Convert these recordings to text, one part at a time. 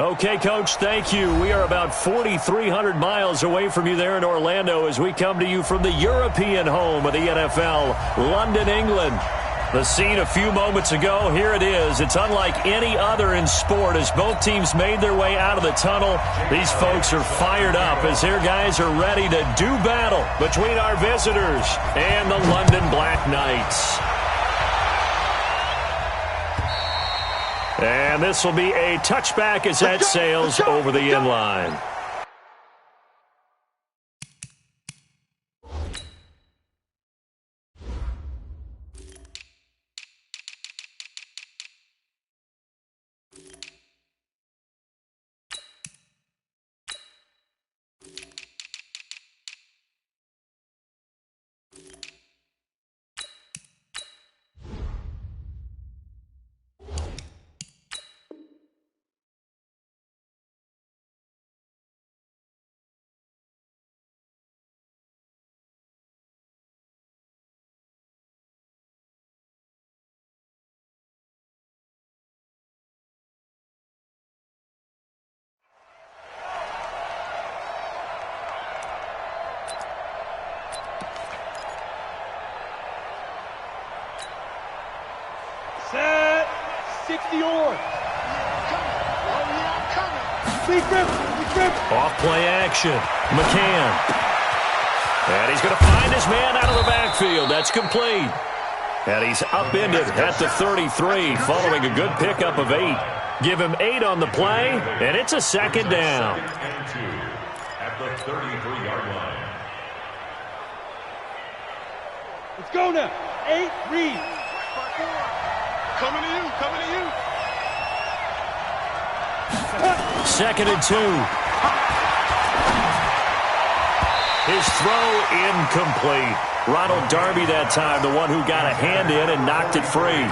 Okay, Coach, thank you. We are about 4,300 miles away from you there in Orlando as we come to you from the European home of the NFL, London, England. The scene a few moments ago, here it is. It's unlike any other in sport as both teams made their way out of the tunnel. These folks are fired up as their guys are ready to do battle between our visitors and the London Black Knights. And this will be a touchback as that sails over the inline. Set. 60 on. Off play action. McCann. And he's going to find his man out of the backfield. That's complete. And he's upended at the 33 following a good pickup of 8. Give him 8 on the play, and it's a second down. At the 33-yard line. Let's go now. 8, read. Coming to you, coming to you. Second and 2. His throw incomplete. Ronald Darby that time, the one who got a hand in and knocked it free.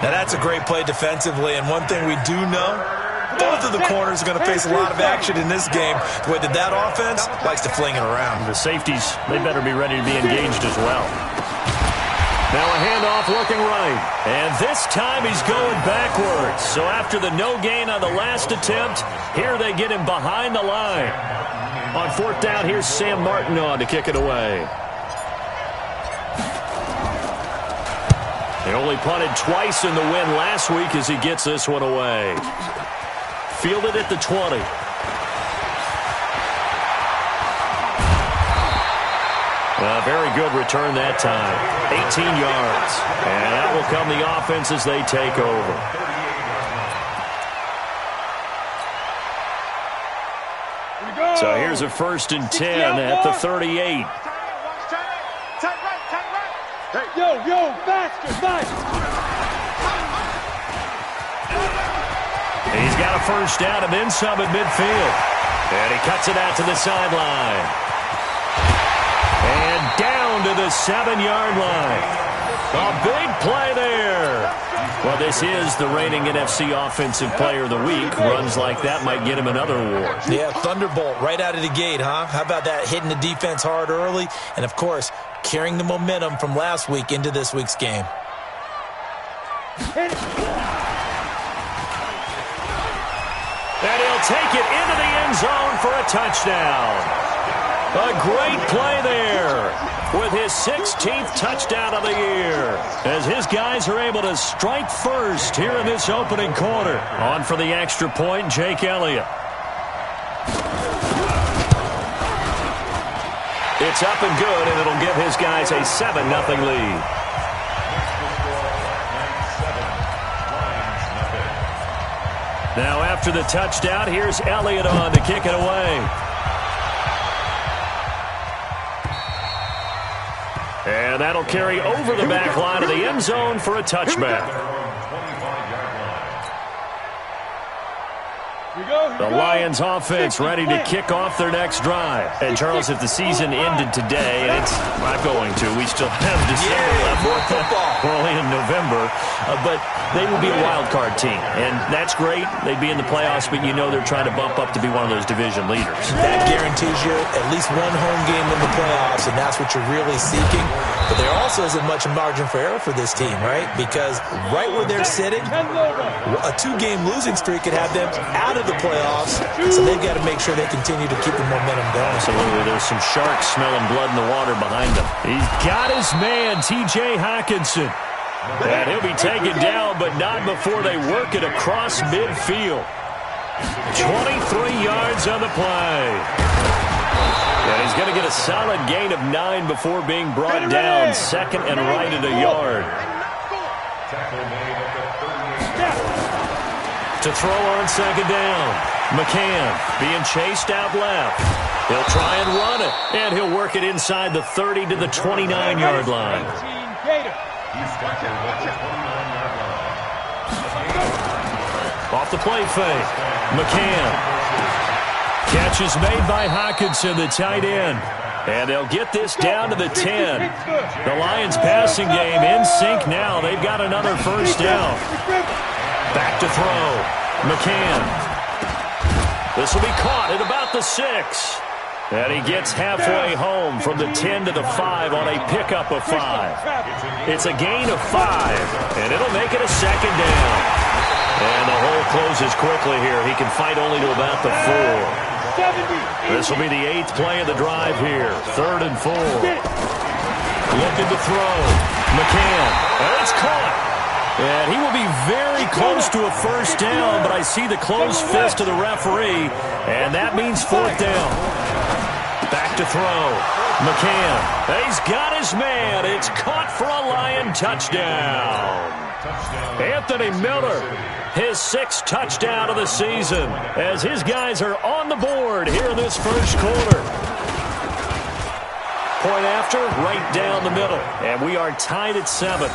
Now that's a great play defensively, and one thing we do know, both of the corners are going to face a lot of action in this game. The way that offense likes to fling it around. The safeties, they better be ready to be engaged as well. Now a handoff looking right. And this time he's going backwards. So after the no gain on the last attempt, here they get him behind the line. On fourth down, here's Sam Martin on to kick it away. He only punted twice in the win last week as he gets this one away. Fielded at the 20. A very good return that time. 18 yards. And that will come the offense as they take over. So here's a 1st and 10 at the 38. Yo, faster. He's got a first down and then some at midfield. And he cuts it out to the sideline. And down to the 7-yard line. A big play there. Well, this is the reigning NFC Offensive Player of the Week. Runs like that might get him another award. Yeah, Thunderbolt right out of the gate, huh? How about that, hitting the defense hard early? And, of course, carrying the momentum from last week into this week's game. And he'll take it into the end zone for a touchdown. A great play there with his 16th touchdown of the year as his guys are able to strike first here in this opening quarter. On for the extra point, Jake Elliott. It's up and good, and it'll give his guys a 7-0 lead. Now after the touchdown, here's Elliott on to kick it away. And that'll carry over the back line of the end zone for a touchback. The Lions offense ready to kick off their next drive. And, Charles, if the season ended today, and it's not going to, we still have December left. More football. We're only in November. But they will be a wild card team. And that's great. They'd be in the playoffs, but you know they're trying to bump up to be one of those division leaders. That guarantees you at least one home game in the playoffs, and that's what you're really seeking. But there also isn't much margin for error for this team, right? Because right where they're sitting, a 2-game losing streak could have them out of the playoffs, so they've got to make sure they continue to keep the momentum going. Absolutely. There's some sharks smelling blood in the water behind him. He's got his man, T.J. Hockenson. And he'll be taken down, but not before they work it across midfield. 23 yards on the play. And he's going to get a solid gain of 9 before being brought down. Second and right at a yard. To throw on second down. McCann being chased out left. He'll try and run it. And he'll work it inside the 30 to the 29-yard line. Off the play fake. McCann. Catch is made by Hockenson, the tight end. And they'll get this down to the 10. The Lions passing game in sync now. They've got another first down. Back to throw. McCann. This will be caught at about the 6. And he gets halfway home from the 10 to the 5 on a pickup of 5. It's a gain of 5, and it'll make it a second down. And the hole closes quickly here. He can fight only to about the 4. This will be the 8th play of the drive here. 3rd and 4. Looking to throw. McCann. And it's caught. And he will be very close to a first down, but I see the closed fist of the referee, and that means 4th down. Back to throw. McCann. He's got his man. It's caught for a Lion touchdown. Anthony Miller, his 6th touchdown of the season, as his guys are on the board here in this first quarter. Point after, right down the middle, and we are tied at 7.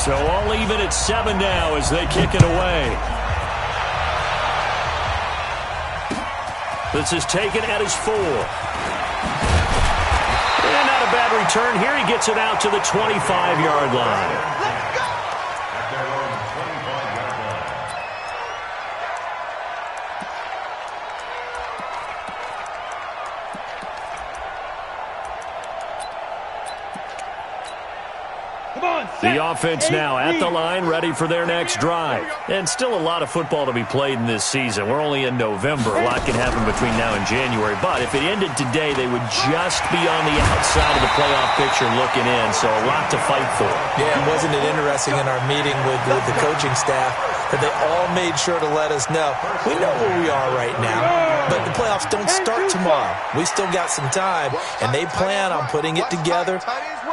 So all even at 7 now as they kick it away. This is taken at his 4. And not a bad return here. He gets it out to the 25-yard line. The offense now at the line, ready for their next drive. And still a lot of football to be played in this season. We're only in November. A lot can happen between now and January. But if it ended today, they would just be on the outside of the playoff picture looking in. So a lot to fight for. Yeah, wasn't it interesting in our meeting with the coaching staff that they all made sure to let us know, we know where we are right now, but the playoffs don't start tomorrow. We still got some time, and they plan on putting it together,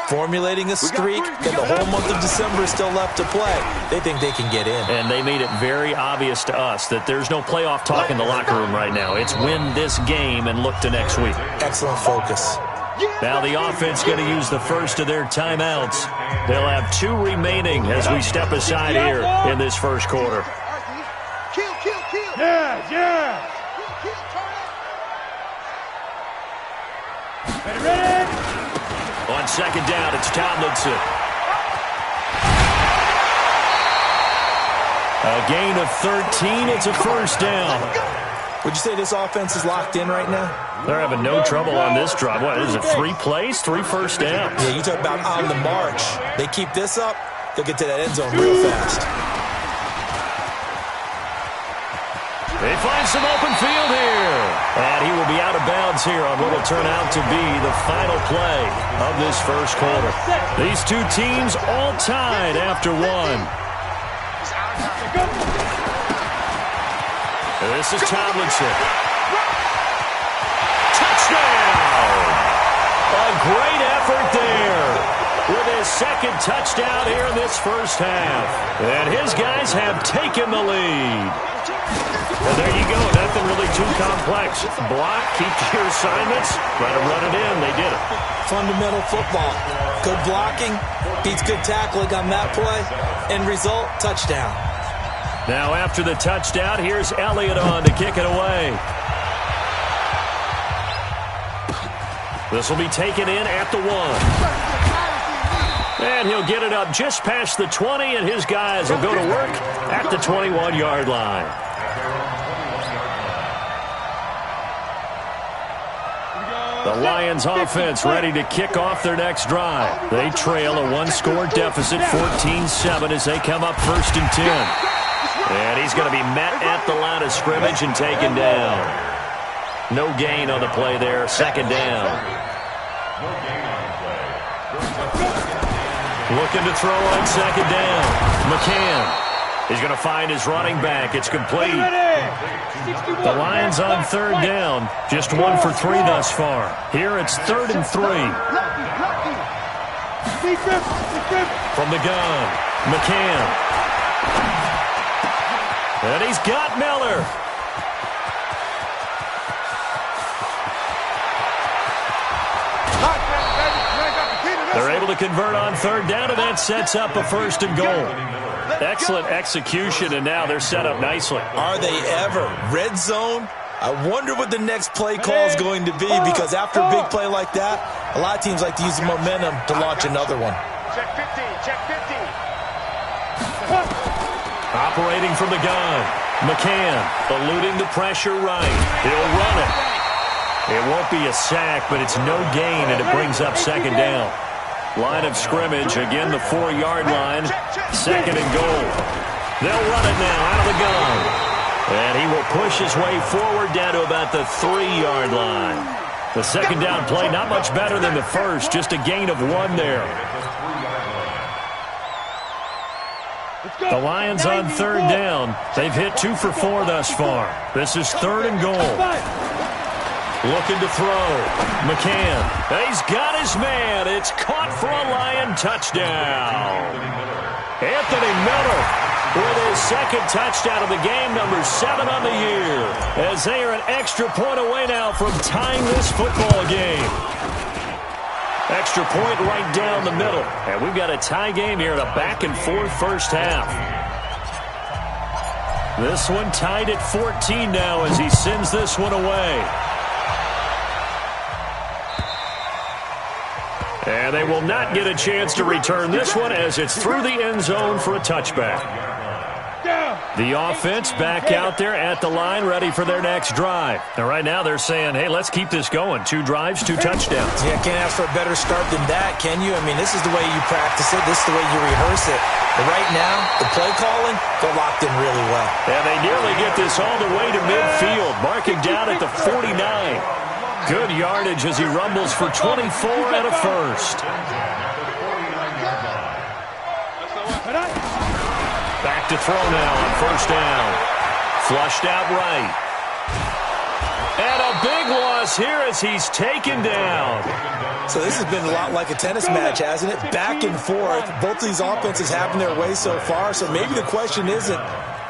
formulating a streak, and the whole month of December is still left to play. They think they can get in. And they made it very obvious to us that there's no playoff talk in the locker room right now. It's win this game and look to next week. Excellent focus. Now the offense going to use the first of their timeouts. They'll have 2 remaining as we step aside here in this first quarter. Yeah. Ready? On second down, it's Tomlinson. A gain of 13. It's a first down. Would you say this offense is locked in right now? They're having no trouble on this drive. What is it, 3 plays, 3 first downs? Yeah, you talk about on the march. They keep this up, they'll get to that end zone real fast. They find some open field here. And he will be out of bounds here on what will turn out to be the final play of this first quarter. These 2 teams all tied after 1. This is Tomlinson. Touchdown! A great effort there with his 2nd touchdown here in this first half. And his guys have taken the lead. And there you go. Nothing really too complex. Block, keep to your assignments, try to run it in. They did it. Fundamental football. Good blocking, beats good tackling on that play. End result, touchdown. Now after the touchdown, here's Elliott on to kick it away. This will be taken in at the 1. And he'll get it up just past the 20, and his guys will go to work at the 21-yard line. Here we go. The Lions offense ready to kick off their next drive. They trail a one-score deficit, 14-7, as they come up 1st and 10. And he's going to be met at the line of scrimmage and taken down. No gain on the play there, 2nd down. Looking to throw on 2nd down. McCann. He's going to find his running back. It's complete. The Lions on 3rd down. Just 1 for 3 thus far. Here it's 3rd and 3. From the gun, McCann. And he's got Miller. They're able to convert on 3rd down, and that sets up a 1st and goal. Excellent execution, and now they're set up nicely. Are they ever? Red zone? I wonder what the next play call is going to be, because after a big play like that, a lot of teams like to use the momentum to launch another one. Check 50, check 50. Operating from the gun, McCann eluding the pressure right. He'll run it. It won't be a sack, but it's no gain, and it brings up 2nd down. Line of scrimmage, again the 4-yard line, 2nd and goal. They'll run it now out of the gun. And he will push his way forward down to about the 3-yard line. The 2nd down play, not much better than the first, just a gain of 1 there. The Lions on 3rd down. They've hit 2 for 4 thus far. This is 3rd and goal. Looking to throw. McCann. He's got his man. It's caught for a Lion touchdown. Anthony Miller with his 2nd touchdown of the game, number 7 on the year, as they are an extra point away now from tying this football game. Extra point right down the middle. And we've got a tie game here in a back-and-forth first half. This one tied at 14 now as he sends this one away. And they will not get a chance to return this one as it's through the end zone for a touchback. The offense back out there at the line, ready for their next drive. And right now they're saying, hey, let's keep this going. 2 drives, 2 touchdowns. Yeah, can't ask for a better start than that, can you? I mean, this is the way you practice it. This is the way you rehearse it. But right now, the play calling, they're locked in really well. And they nearly get this all the way to midfield, marking down at the 49. Good yardage as he rumbles for 24 and a first. Back to throw now on 1st down. Flushed out right. And a big loss here as he's taken down. So this has been a lot like a tennis match, hasn't it? Back and forth. Both of these offenses having their way so far. So maybe the question isn't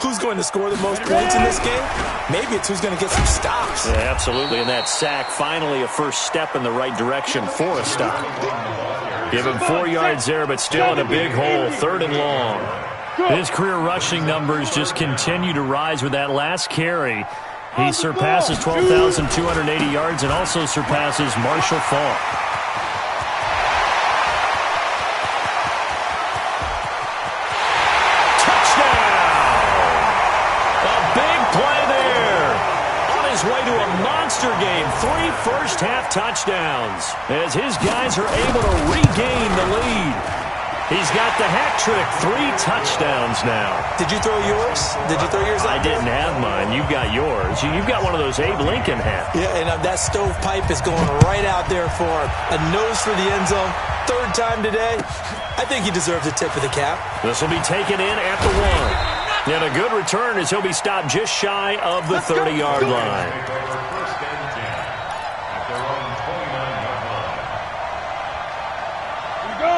who's going to score the most points in this game. Maybe it's who's going to get some stops. Yeah, absolutely. And that sack, finally a first step in the right direction for a stop. Give him 4 yards there, but still in a big hole. 3rd and long. His career rushing numbers just continue to rise with that last carry. He surpasses 12,280 yards and also surpasses Marshall Faulk. Way to a monster game. 3 first-half touchdowns as his guys are able to regain the lead. He's got the hat trick. 3 touchdowns now. Did you throw yours? Did you throw yours? I didn't have mine. You've got yours. You've got one of those Abe Lincoln hats. Yeah, and that stovepipe is going right out there for him. A nose for the end zone. 3rd time today. I think he deserves a tip of the cap. This will be taken in at the 1. And a good return as he'll be stopped just shy of the 30-yard line.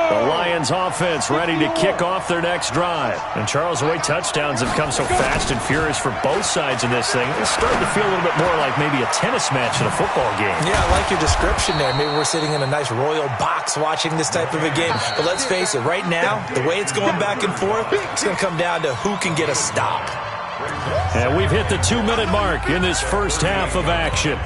The Lions offense ready to kick off their next drive. And Charles, the way touchdowns have come so fast and furious for both sides in this thing, it's starting to feel a little bit more like maybe a tennis match in a football game. Yeah, I like your description there. Maybe we're sitting in a nice royal box watching this type of a game. But let's face it, right now, the way it's going back and forth, it's going to come down to who can get a stop. And we've hit the 2-minute mark in this first half of action.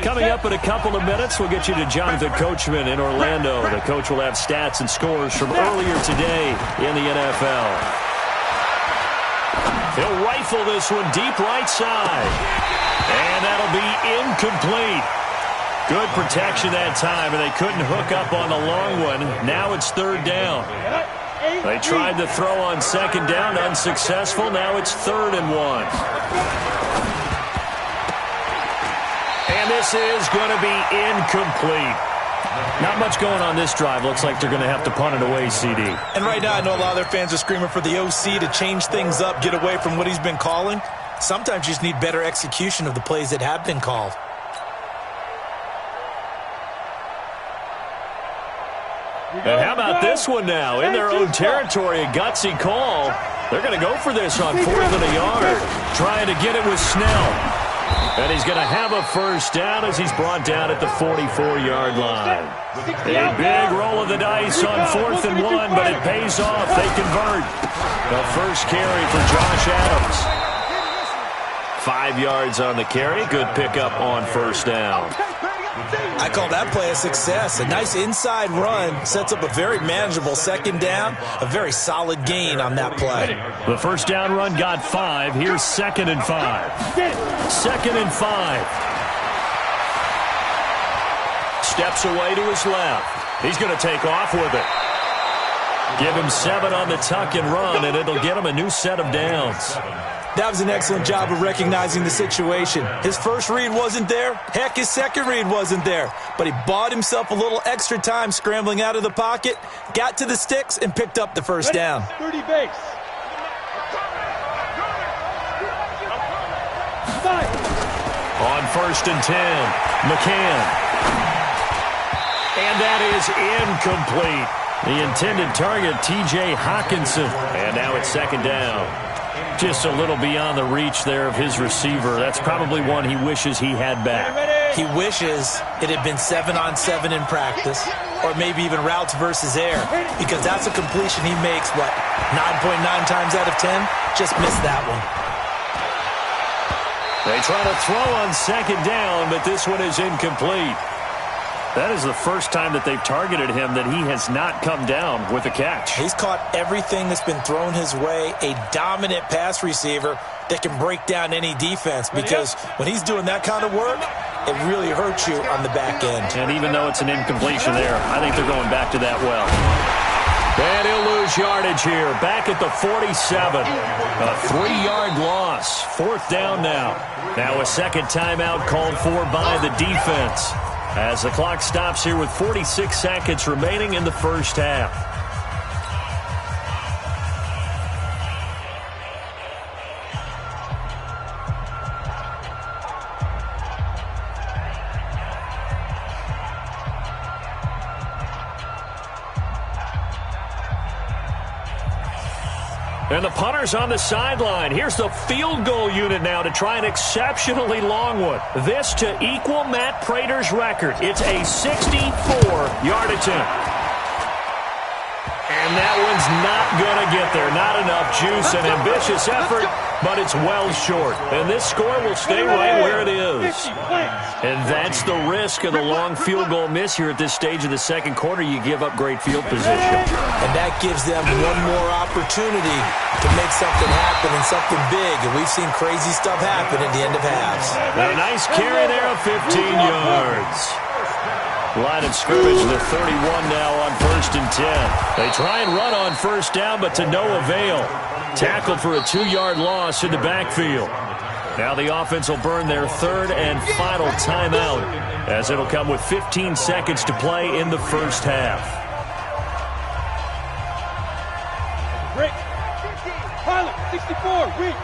Coming up in a couple of minutes, we'll get you to Jonathan Coachman in Orlando. The coach will have stats and scores from earlier today in the NFL. He'll rifle this one deep right side. And that'll be incomplete. Good protection that time, and they couldn't hook up on the long one. Now it's third down. They tried to throw on second down, unsuccessful. Now it's 3rd and 1. And this is going to be incomplete. Not much going on this drive. Looks like they're going to have to punt it away, CD. And right now I know a lot of their fans are screaming for the OC to change things up, get away from what he's been calling. Sometimes you just need better execution of the plays that have been called. And how about this one now? In their own territory, a gutsy call. They're going to go for this on 4th and a yard. Trying to get it with Snell. And he's going to have a first down as he's brought down at the 44-yard line. A big roll of the dice on 4th and 1, but it pays off. They convert. The first carry for Josh Adams. 5 yards on the carry. Good pickup on first down. I call that play a success. A nice inside run sets up a very manageable second down. A very solid gain on that play. The first down run got 5. Here's 2nd and 5. 2nd and 5. Steps away to his left. He's going to take off with it. Give him 7 on the tuck and run, and it'll get him a new set of downs. That was an excellent job of recognizing the situation. His first read wasn't there. Heck, his second read wasn't there. But he bought himself a little extra time scrambling out of the pocket, got to the sticks, and picked up the first down. 30 base. 5. On 1st and 10, McCann. And that is incomplete. The intended target, T.J. Hawkinson. And now it's 2nd down. Just a little beyond the reach there of his receiver. That's probably one he wishes he had back. He wishes it had been 7-on-7 in practice, or maybe even routes versus air, because that's a completion he makes, 9.9 times out of 10? Just missed that one. They try to throw on 2nd down, but this one is incomplete. That is the first time that they've targeted him that he has not come down with a catch. He's caught everything that's been thrown his way, a dominant pass receiver that can break down any defense, because when he's doing that kind of work, it really hurts you on the back end. And even though it's an incompletion there, I think they're going back to that well. And he'll lose yardage here, back at the 47. A 3-yard loss, 4th down now. Now a second timeout called for by the defense, as the clock stops here with 46 seconds remaining in the first half. And the punter's on the sideline. Here's the field goal unit now to try an exceptionally long one. This to equal Matt Prater's record. It's a 64-yard attempt. And that one's not going to get there. Not enough juice. An ambitious effort, but it's well short. And this score will stay right where it is. And that's the risk of the long field goal miss here at this stage of the second quarter. You give up great field position. And that gives them one more opportunity to make something happen and something big. And we've seen crazy stuff happen at the end of halves. A nice carry there of 15 yards. Line of scrimmage, the 31 now on 1st and 10. They try and run on first down, but to no avail. Tackled for a 2-yard loss in the backfield. Now the offense will burn their 3rd and final timeout, as it'll come with 15 seconds to play in the first half. Break. Pilot, 64, read.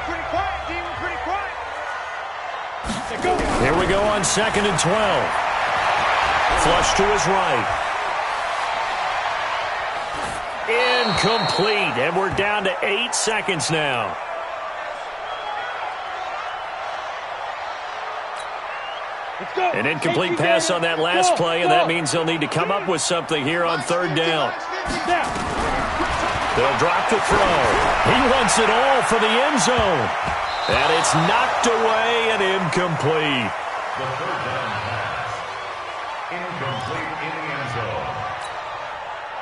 Pretty quiet, team. Pretty quiet. Go. Here we go on 2nd and 12. Flush to his right. Incomplete, and we're down to 8 seconds now. Let's go. An incomplete pass on that last play, and that means they'll need to come up with something here on 3rd down. They'll drop the throw. He wants it all for the end zone. And it's knocked away and incomplete. The 3rd down pass. Incomplete in the end zone.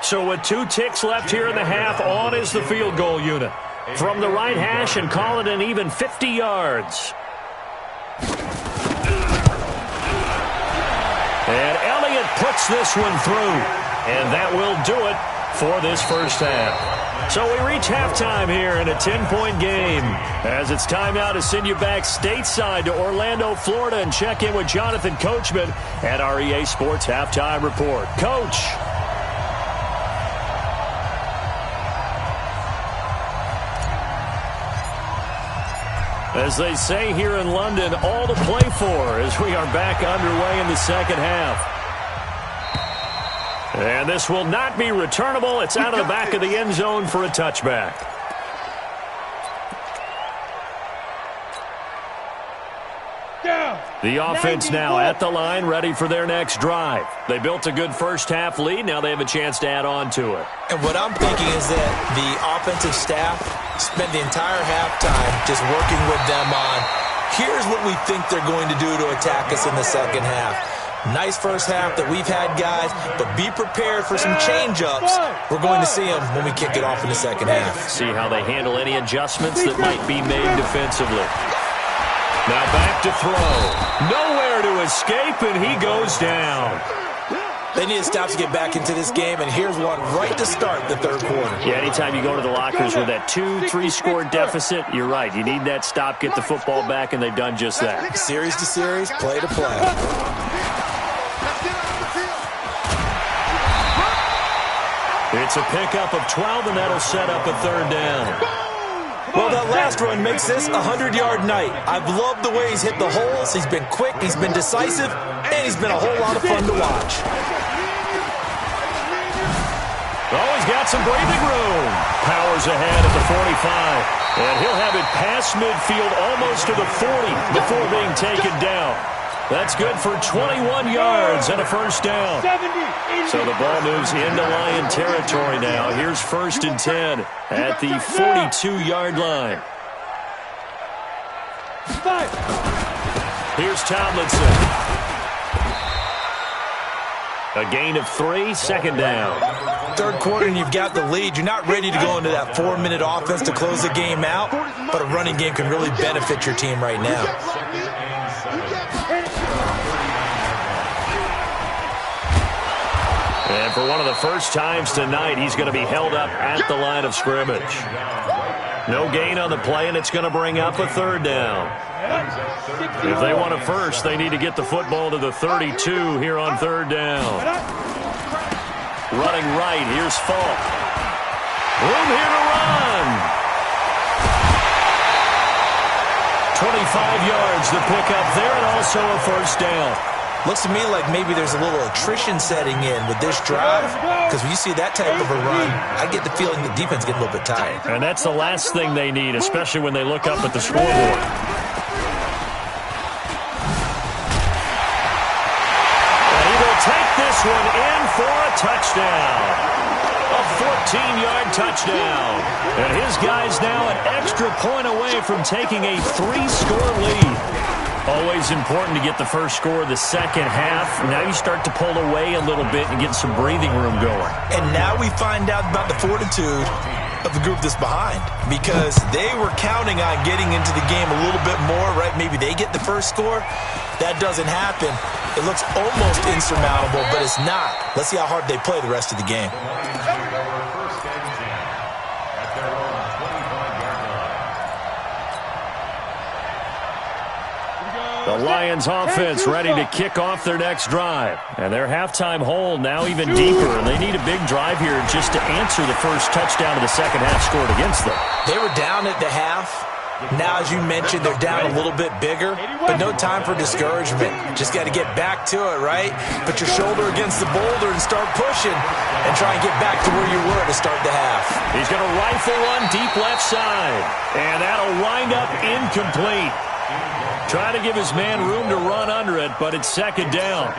So with 2 ticks left here in the half, on is the field goal unit. from the right hash and call it an even 50 yards. And Elliott puts this one through. And that will do it for this first half. So we reach halftime here in a 10-point game. As it's time now to send you back stateside to Orlando, Florida, and check in with Jonathan Coachman at our EA Sports Halftime Report. Coach. As they say here in London, all to play for as we are back underway in the second half. And this will not be returnable. It's out of the back of the end zone for a touchback. The offense now at the line, ready for their next drive. They built a good first-half lead. Now they have a chance to add on to it. And what I'm thinking is that the offensive staff spent the entire halftime just working with them on, here's what we think they're going to do to attack us in the second half. Nice first half that we've had, guys, but be prepared for some change-ups. We're going to see them when we kick it off in the second half. See how they handle any adjustments that might be made defensively. Now back to throw. Nowhere to escape, and he goes down. They need to stop to get back into this game, and here's one right to start the third quarter. Yeah, anytime you go to the lockers with that 2-3 score deficit, you're right. You need that stop, get the football back, and they've done just that. Series to series, play to play. It's a pickup of 12, and that'll set up a third down. Well, that last run makes this a 100-yard night. I've loved the way he's hit the holes. He's been quick, he's been decisive, and he's been a whole lot of fun to watch. Oh, he's got some breathing room. Powers ahead at the 45. And he'll have it past midfield almost to the 40 before being taken down. That's good for 21 yards and a first down. So the ball moves into Lion territory now. Here's 1st and 10 at the 42-yard line. Here's Tomlinson. A gain of 3, second down. Third quarter and you've got the lead. You're not ready to go into that 4-minute offense to close the game out, but a running game can really benefit your team right now. And for one of the first times tonight, he's going to be held up at the line of scrimmage. No gain on the play, and it's going to bring up a third down. If they want a first, they need to get the football to the 32 here on third down. Running right, here's Falk. Room here to run. 25 yards the pickup there, and also a first down. Looks to me like maybe there's a little attrition setting in with this drive, because when you see that type of a run, I get the feeling the defense gets a little bit tired. And that's the last thing they need, especially when they look up at the scoreboard. And he will take this one in for a touchdown. A 14-yard touchdown. And his guy's now an extra point away from taking a 3-score lead. Always important to get the first score of the second half. Now you start to pull away a little bit and get some breathing room going. And now we find out about the fortitude of the group that's behind, because they were counting on getting into the game a little bit more, right? Maybe they get the first score. That doesn't happen. It looks almost insurmountable, but it's not. Let's see how hard they play the rest of the game. The Lions offense ready to kick off their next drive. And their halftime hole now even deeper. And they need a big drive here just to answer the first touchdown of the second half scored against them. They were down at the half. Now, as you mentioned, they're down a little bit bigger, but no time for discouragement. Just got to get back to it, right? Put your shoulder against the boulder and start pushing and try and get back to where you were to start the half. He's going to rifle one deep left side. And that'll wind up incomplete. Try to give his man room to run under it, but it's second down.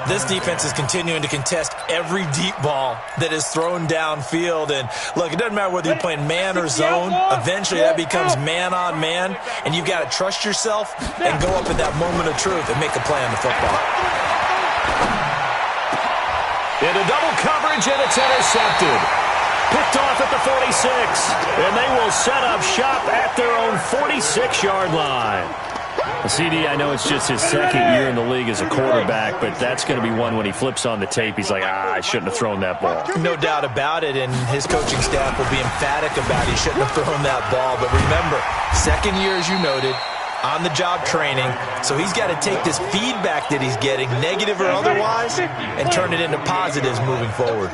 This defense is continuing to contest every deep ball that is thrown downfield. And look, it doesn't matter whether you're playing man or zone. Eventually that becomes man on man, and you've got to trust yourself and go up in that moment of truth and make a play on the football. Into double coverage, and it's intercepted. Picked off at the 46. And they will set up shop at their own 46-yard line. CD, I know it's just his second year in the league as a quarterback, but that's going to be one when he flips on the tape, he's like, I shouldn't have thrown that ball. No doubt about it, and his coaching staff will be emphatic about he shouldn't have thrown that ball. But remember, second year, as you noted, on-the-job training, so he's got to take this feedback that he's getting, negative or otherwise, and turn it into positives moving forward.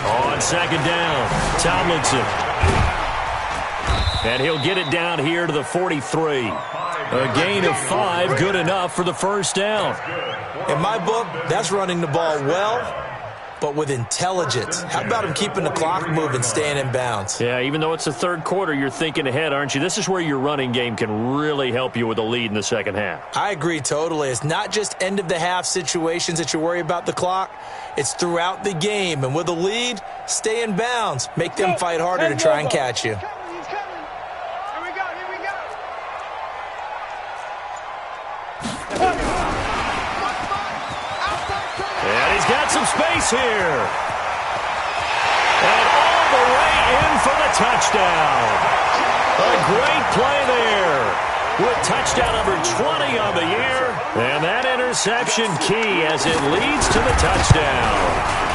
On second down, Tomlinson. And he'll get it down here to the 43. A gain of 5, good enough for the first down. In my book, that's running the ball well, but with intelligence. How about him keeping the clock moving, staying in bounds? Yeah, even though it's the third quarter, you're thinking ahead, aren't you? This is where your running game can really help you with a lead in the second half. I agree totally. It's not just end-of-the-half situations that you worry about the clock. It's throughout the game. And with a lead, stay in bounds. Make them fight harder to try and catch you. And he's got some space here. And all the way in for the touchdown. A great play there. With touchdown number 20 on the year. And that interception key as it leads to the touchdown.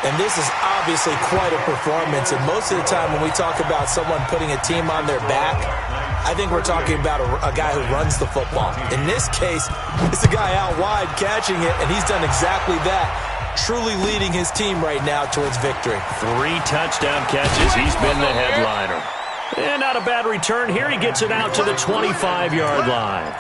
And this is obviously quite a performance. And most of the time when we talk about someone putting a team on their back, I think we're talking about a guy who runs the football. In this case, it's a guy out wide catching it, and he's done exactly that, truly leading his team right now towards victory. 3 touchdown catches. He's been the headliner. And not a bad return. Here he gets it out to the 25-yard line.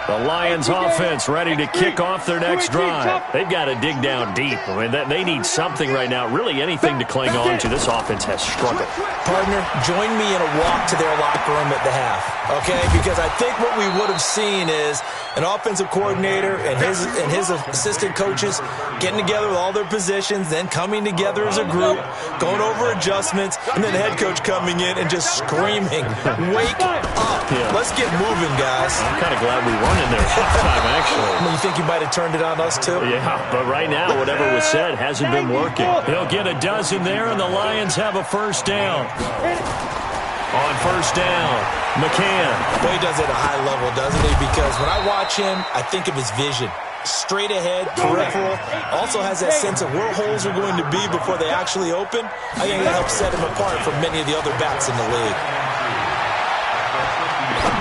The Lions offense ready to kick off their next drive. They've got to dig down deep. I mean, they need something right now, really anything to cling on to. This offense has struggled. Partner, join me in a walk to their locker room at the half, okay? Because I think what we would have seen is an offensive coordinator and his assistant coaches getting together with all their positions, then coming together as a group, going over adjustments, and then the head coach coming in and just screaming, wake up. Yeah. Let's get moving, guys. I'm kind of glad we weren't in there halftime, actually. You think you might have turned it on us, too? Yeah, but right now, whatever was said hasn't been working. He'll get a dozen there, and the Lions have a first down. On first down, McCann. Well, he does it at a high level, doesn't he? Because when I watch him, I think of his vision. Straight ahead, peripheral. Also has that sense of where holes are going to be before they actually open. I think that helps set him apart from many of the other backs in the league.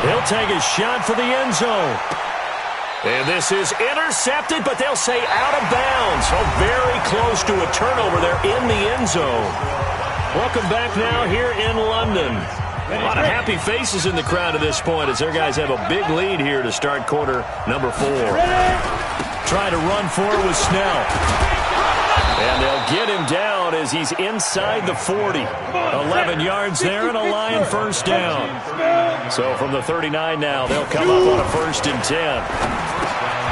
He'll take a shot for the end zone. And this is intercepted, but they'll say out of bounds. So very close to a turnover there in the end zone. Welcome back now here in London. A lot of happy faces in the crowd at this point as their guys have a big lead here to start quarter number 4. Try to run for it with Snell. And they'll get him down as he's inside the 40. 11 yards there and a Lion first down. So from the 39 now, they'll come up on a 1st and 10.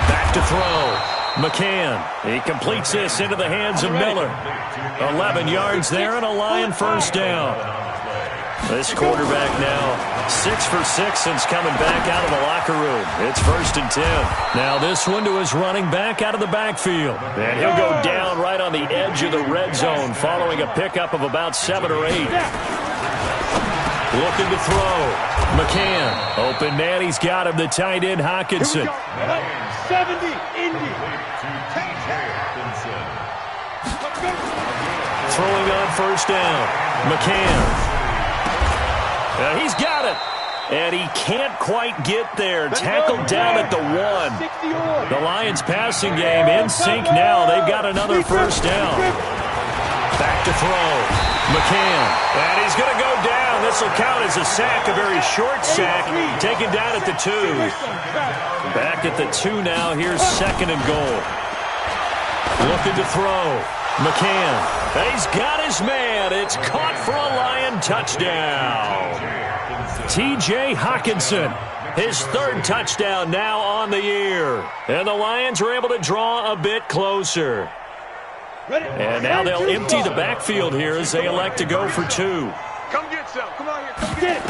Back to throw. McCann. He completes this into the hands of Miller. 11 yards there and a Lion first down. This quarterback now 6 for 6 since coming back out of the locker room. It's 1st and 10. Now this one to his running back out of the backfield. And he'll go down right on the edge of the red zone following a pickup of about 7 or 8. Looking to throw. McCann. Open man. He's got him. The tight end, Hockenson. 70, Indy. Throwing on first down. McCann. He's got it. And he can't quite get there. Tackled down at the 1. The Lions passing game in sync now. They've got another first down. Back to throw. McCann. And he's going to go down. This will count as a sack, a very short sack. Taken down at the 2. Back at the 2 now. Here's 2nd and goal. Looking to throw. McCann. He's got his man. It's caught for a Lion touchdown. T.J. Hockenson, his 3rd touchdown now on the year. And the Lions are able to draw a bit closer. And now they'll empty the backfield here as they elect to go for 2. Come get some. Come on here. Come get it.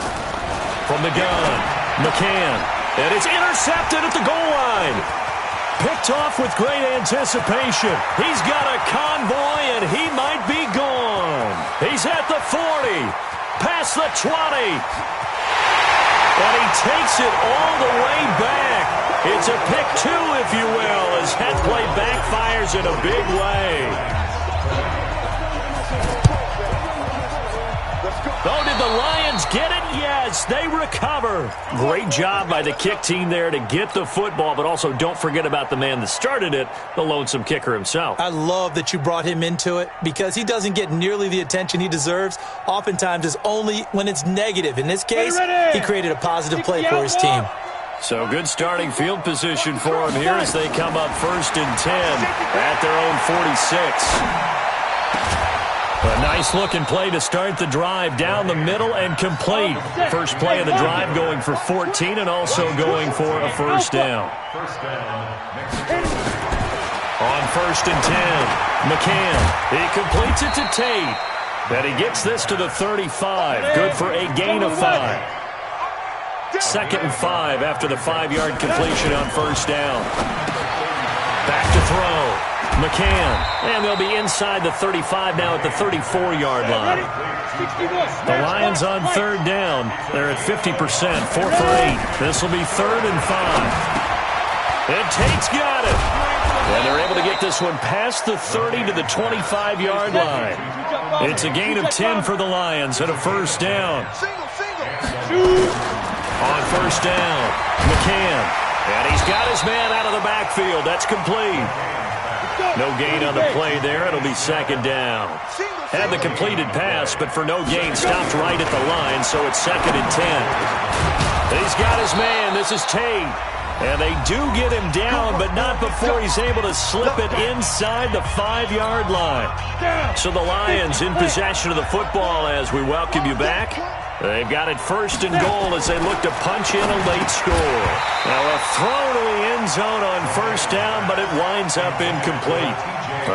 From the gun, McCann. And it's intercepted at the goal line. Picked off with great anticipation. He's got a convoy, and he might be gone. He's at the 40, past the 20. And he takes it all the way back. It's a pick two, if you will, as that play backfires in a big way. Oh, did the Lions get it? Yes, they recover. Great job by the kick team there to get the football, but also don't forget about the man that started it, the lonesome kicker himself. I love that you brought him into it because he doesn't get nearly the attention he deserves. Oftentimes it's only when it's negative. In this case, he created a positive play for his team. So good starting field position for him here as they come up 1st and 10 at their own 46. A nice-looking play to start the drive down the middle and complete. First play of the drive going for 14 and also going for a first down. On 1st and 10, McCann. He completes it to Tate. And he gets this to the 35. Good for a gain of 5. 2nd and 5 after the 5-yard completion on first down. Back to throw. McCann, and they'll be inside the 35 now at the 34-yard line. The Lions on 3rd down. They're at 50%, 4 for 8. This will be 3rd and 5. And Tate's got it. And they're able to get this one past the 30 to the 25-yard line. It's a gain of 10 for the Lions and a first down. On first down, McCann. And he's got his man out of the backfield. That's complete. No gain on the play there. It'll be 2nd down. Had the completed pass, but for no gain, stopped right at the line, so it's 2nd and 10. He's got his man. This is Tate. And they do get him down, but not before he's able to slip it inside the 5-yard line. So the Lions in possession of the football as we welcome you back. They've got it 1st and goal as they look to punch in a late score. Now a throw to the end zone on first down, but it winds up incomplete.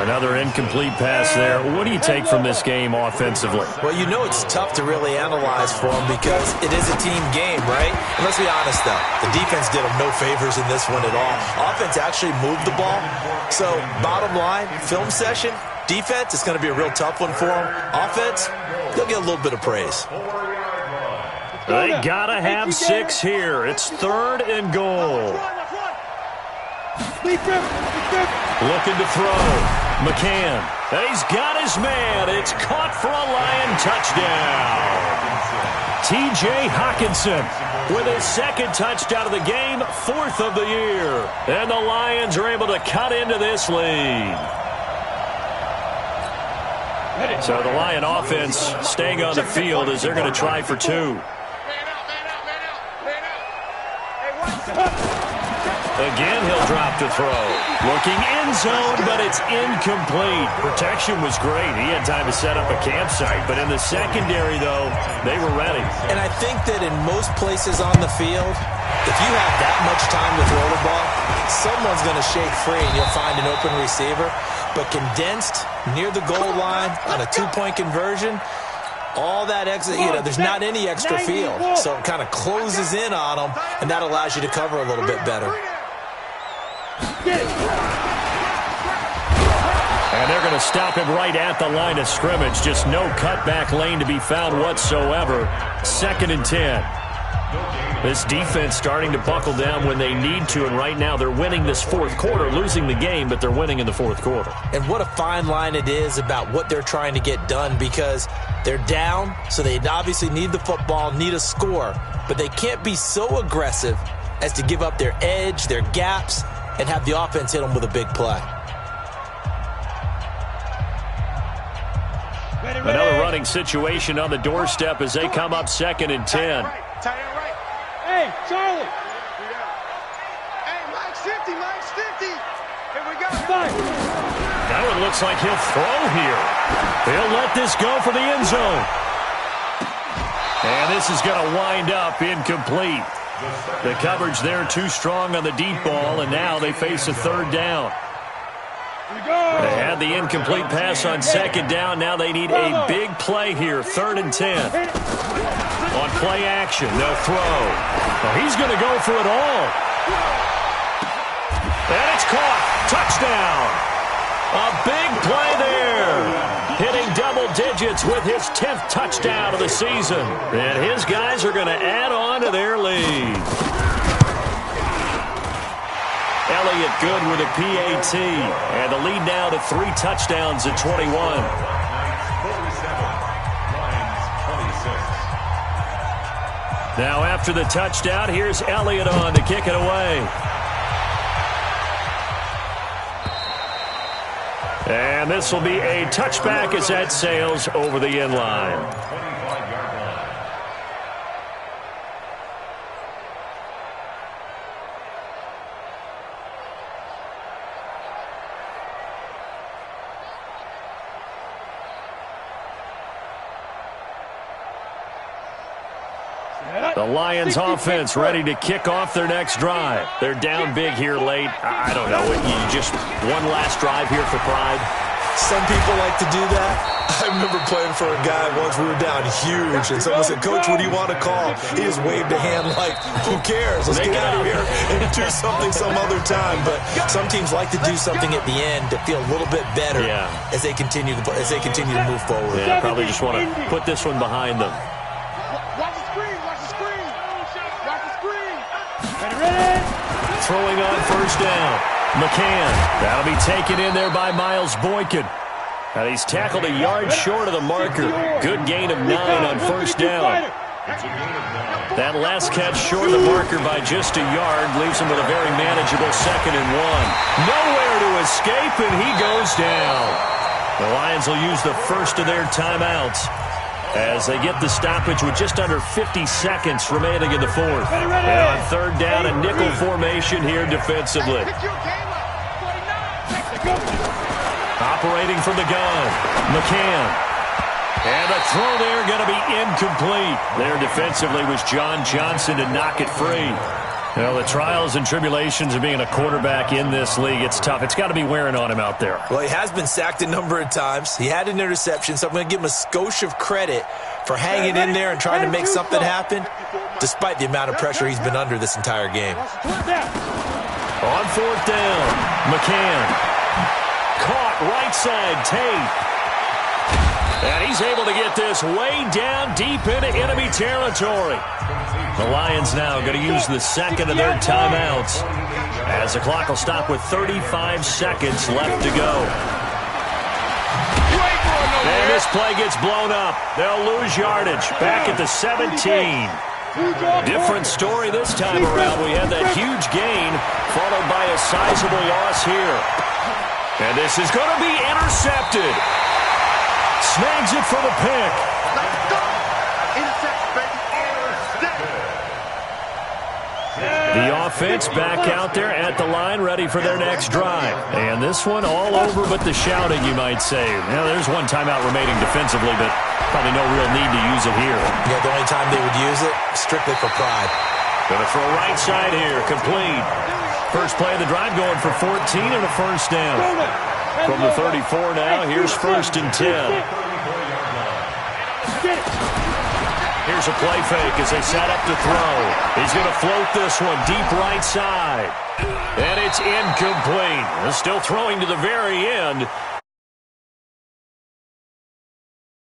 Another incomplete pass there. What do you take from this game offensively? Well, you know it's tough to really analyze for them because it is a team game, right? And let's be honest, though. The defense did them no favors in this one at all. Offense actually moved the ball. So, bottom line, film session, defense, it's going to be a real tough one for them. Offense, they'll get a little bit of praise. They got to have 6 here. It's 3rd and goal. Looking to throw. McCann. He's got his man. It's caught for a Lion touchdown. T.J. Hockenson with his 2nd touchdown of the game, 4th of the year. And the Lions are able to cut into this lead. So the Lion offense staying on the field as they're going to try for 2. Again, he'll drop to throw. Looking end zone, but it's incomplete. Protection was great. He had time to set up a campsite. But in the secondary, though, they were ready. And I think that in most places on the field, if you have that much time to throw the ball, someone's going to shake free and you'll find an open receiver. But condensed near the goal line on a 2-point conversion, all that extra, there's not any extra field. So it kind of closes in on them, and that allows you to cover a little bit better. And they're going to stop him right at the line of scrimmage. Just no cutback lane to be found whatsoever. 2nd and 10. This defense starting to buckle down when they need to, and right now they're winning this 4th quarter, losing the game, but they're winning in the 4th quarter. And what a fine line it is about what they're trying to get done because they're down, so they obviously need the football, need a score, but they can't be so aggressive as to give up their edge, their gaps, and have the offense hit them with a big play. Another running situation on the doorstep as they come up 2nd and 10. Hey, Charlie. Hey, Mike's 50, Mike's 50. Here we go. Now it looks like he'll throw here. He'll let this go for the end zone. And this is going to wind up incomplete. The coverage there too strong on the deep ball, and now they face a 3rd down. They had the incomplete pass on 2nd down. Now they need a big play here, 3rd and 10. On play action, they'll throw. Well, he's going to go for it all. And it's caught. Touchdown. A big play there. Hitting double digits with his 10th touchdown of the season. And his guys are going to add on to their lead. Elliott good with a PAT. And the lead now to 3 touchdowns at 21. Now after the touchdown, here's Elliott on to kick it away. And this will be a touchback as that sails over the end line. The Lions offense ready to kick off their next drive. They're down big here late. I don't know. You just one last drive here for pride. Some people like to do that. I remember playing for a guy once. We were down huge, and someone said, "Coach, what do you want to call?" He just waved a hand like, "Who cares? Let's get out of here and do something some other time." But some teams like to do something at the end to feel a little bit better as they continue to move forward. Yeah, probably just want to put this one behind them. Watch the screen, watch the screen. Watch the screen. Ready? Throwing on first down. McCann. That'll be taken in there by Miles Boykin. And he's tackled a yard short of the marker. Good gain of 9 on first down. That last catch short of the marker by just a yard leaves him with a very manageable 2nd and 1. Nowhere to escape, and he goes down. The Lions will use the first of their timeouts as they get the stoppage with just under 50 seconds remaining in the 4th. And on 3rd down, a nickel formation here defensively. Operating from the gun, McCann. And a throw there going to be incomplete. There defensively was John Johnson to knock it free. You know, the trials and tribulations of being a quarterback in this league, it's tough. It's got to be wearing on him out there. Well, he has been sacked a number of times. He had an interception, so I'm going to give him a skosh of credit for hanging in there and trying to make something happen, despite the amount of pressure he's been under this entire game. On 4th down, McCann. Caught right side, Tate. And he's able to get this way down deep into enemy territory. The Lions now going to use the 2nd of their timeouts as the clock will stop with 35 seconds left to go. And this play gets blown up. They'll lose yardage back at the 17. Different story this time around. We had that huge gain followed by a sizable loss here. And this is going to be intercepted. Snags it for the pick. Let's go. Intercept, baby. The offense back out there at the line, ready for their next drive. And this one all over but the shouting, you might say. Now, there's one timeout remaining defensively, but probably no real need to use it here. Yeah, the only time they would use it, strictly for pride. Going to throw right side here, complete. First play of the drive going for 14 and a first down. From the 34 now, here's 1st and 10. Here's a play fake as they set up to throw. He's going to float this one deep right side. And it's incomplete. Still throwing to the very end.